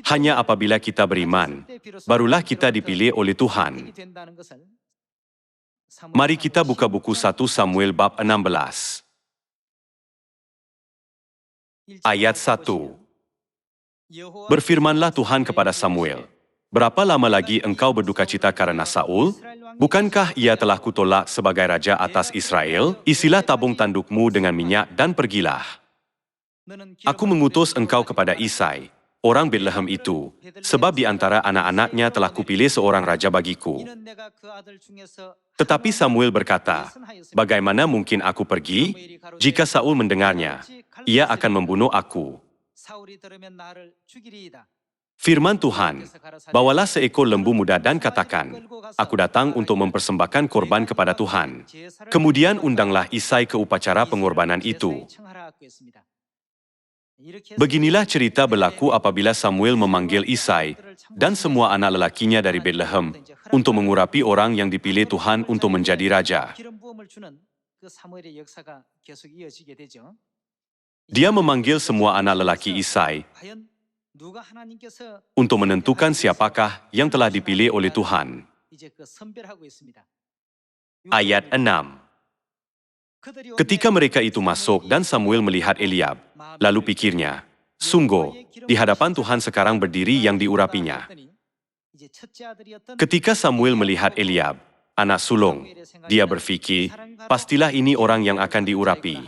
Hanya apabila kita beriman, barulah kita dipilih oleh Tuhan. Mari kita buka buku 1 Samuel bab 16. Ayat 1. Berfirmanlah Tuhan kepada Samuel, "Berapa lama lagi engkau berdukacita karena Saul? Bukankah ia telah kutolak sebagai raja atas Israel? Isilah tabung tandukmu dengan minyak dan pergilah. Aku mengutus engkau kepada Isai, orang Betlehem itu, sebab di antara anak-anaknya telah kupilih seorang raja bagiku." Tetapi Samuel berkata, "Bagaimana mungkin aku pergi? Jika Saul mendengarnya, ia akan membunuh aku." Firman Tuhan, "Bawalah seekor lembu muda dan katakan, aku datang untuk mempersembahkan korban kepada Tuhan. Kemudian undanglah Isai ke upacara pengorbanan itu." Beginilah cerita berlaku apabila Samuel memanggil Isai dan semua anak lelakinya dari Betlehem untuk mengurapi orang yang dipilih Tuhan untuk menjadi raja. Dia memanggil semua anak lelaki Isai untuk menentukan siapakah yang telah dipilih oleh Tuhan. Ayat 6. Ketika mereka itu masuk dan Samuel melihat Eliab, lalu pikirnya, "Sungguh, di hadapan Tuhan sekarang berdiri yang diurapinya." Ketika Samuel melihat Eliab, anak sulung, dia berfikir, pastilah ini orang yang akan diurapi.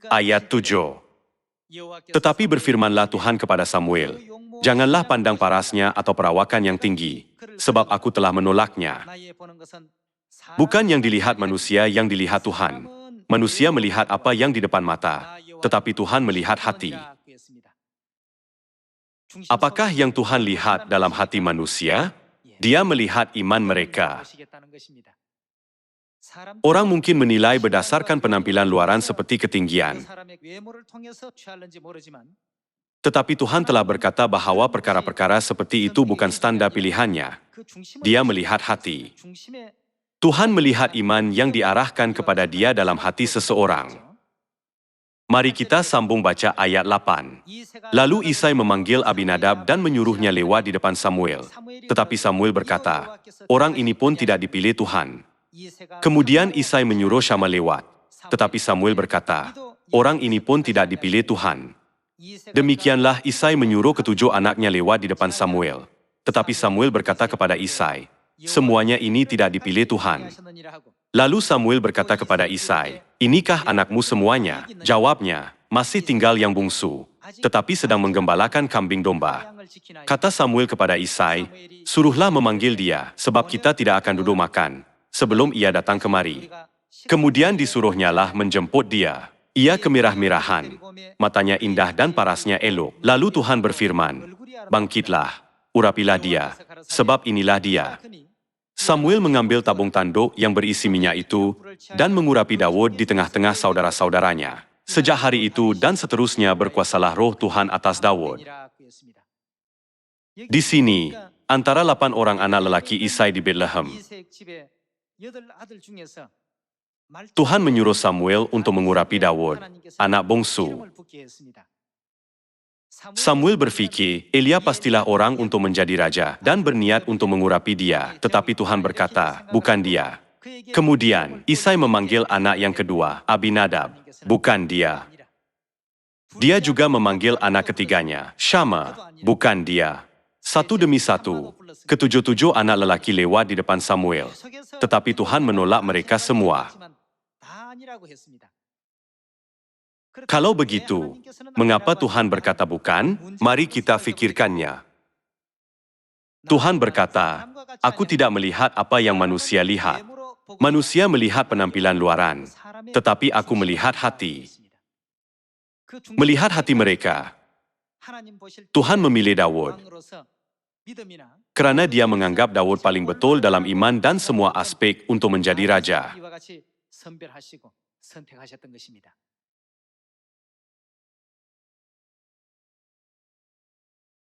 Ayat 7. Tetapi berfirmanlah Tuhan kepada Samuel, "Janganlah pandang parasnya atau perawakan yang tinggi, sebab aku telah menolaknya. Bukan yang dilihat manusia yang dilihat Tuhan. Manusia melihat apa yang di depan mata, tetapi Tuhan melihat hati." Apakah yang Tuhan lihat dalam hati manusia? Dia melihat iman mereka. Orang mungkin menilai berdasarkan penampilan luaran seperti ketinggian. Tetapi Tuhan telah berkata bahwa perkara-perkara seperti itu bukan standar pilihannya. Dia melihat hati. Tuhan melihat iman yang diarahkan kepada dia dalam hati seseorang. Mari kita sambung baca ayat 8. Lalu Isai memanggil Abinadab dan menyuruhnya lewat di depan Samuel. Tetapi Samuel berkata, "Orang ini pun tidak dipilih Tuhan." Kemudian Isai menyuruh Syama lewat. Tetapi Samuel berkata, "Orang ini pun tidak dipilih Tuhan." Demikianlah Isai menyuruh ketujuh anaknya lewat di depan Samuel. Tetapi Samuel berkata kepada Isai, "Semuanya ini tidak dipilih Tuhan." Lalu Samuel berkata kepada Isai, "Inikah anakmu semuanya?" Jawabnya, "Masih tinggal yang bungsu, tetapi sedang menggembalakan kambing domba." Kata Samuel kepada Isai, "Suruhlah memanggil dia, sebab kita tidak akan duduk makan sebelum ia datang kemari." Kemudian disuruhnyalah menjemput dia. Ia kemirah-mirahan, matanya indah dan parasnya elok. Lalu Tuhan berfirman, "Bangkitlah, urapilah dia, sebab inilah dia." Samuel mengambil tabung tanduk yang berisi minyak itu dan mengurapi Daud di tengah-tengah saudara-saudaranya. Sejak hari itu dan seterusnya berkuasalah roh Tuhan atas Daud. Di sini, antara 8 orang anak lelaki Isai di Betlehem, Tuhan menyuruh Samuel untuk mengurapi Daud, anak bungsu. Samuel berfikir, Elia pastilah orang untuk menjadi raja dan berniat untuk mengurapi dia. Tetapi Tuhan berkata, bukan dia. Kemudian, Isai memanggil anak yang kedua, Abinadab. Bukan dia. Dia juga memanggil anak ketiganya, Syama. Bukan dia. Satu demi satu, ketujuh-tujuh anak lelaki lewat di depan Samuel. Tetapi Tuhan menolak mereka semua. Kalau begitu, mengapa Tuhan berkata bukan? Mari kita fikirkannya. Tuhan berkata, "Aku tidak melihat apa yang manusia lihat. Manusia melihat penampilan luaran, tetapi aku melihat hati." Melihat hati mereka, Tuhan memilih Daud karena dia menganggap Daud paling betul dalam iman dan semua aspek untuk menjadi raja.